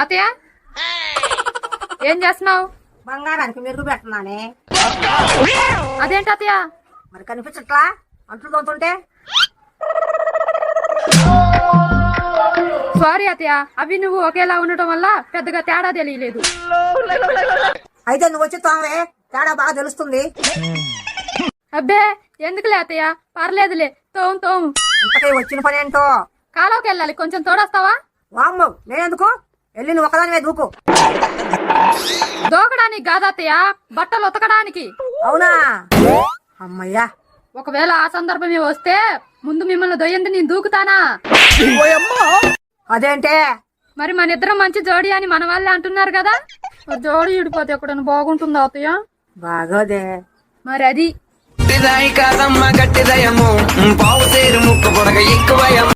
అతయ్య ఏం చేస్తున్నావు? బంగారానికి మెరుగు పెడుతున్నానే. అదేంటి అతయ్య? మరి కనిపించట్లా అంట్లు తోతుంటే? సారీ అతయ్య, అవి నువ్వు ఒకేలా ఉండటం వల్ల పెద్దగా తేడా తెలియలేదు. అయితే నువ్వు వచ్చి తోమవే, తేడా బాగా తెలుస్తుంది. అబ్బే ఎందుకులే అతయ్య, పర్లేదులే, తోము తోము. ఇంతకీ వచ్చిన పని ఏంటో? కాలువకి వెళ్ళాలి, కొంచెం తోడొస్తావా? వామ్మో, నేనెందుకు? వెళ్ళి నువ్వు ఒకదానివే దూకు. దూకడానికి కాదు అత్తయ్య, బట్టలు ఉతకడానికి. అవునా? అమ్మయ్యా. ఒకవేళ ఆ సందర్భమే వస్తే ముందు మిమ్మల్ని దొయ్యంది నేను దూకుతానా? అదేంటే? మరి మన ఇద్దరం మంచి జోడి అని మన వాళ్ళే అంటున్నారు కదా, జోడి ఇడిపోతే ఎక్కడైనా బాగుంటుందా అత్తయ్య? బాగోదే. మరి అది గట్టిదాయి కాదమ్మ గట్టిదయము పావు తేరు ముక్కు పొడగ ఎక్కువయం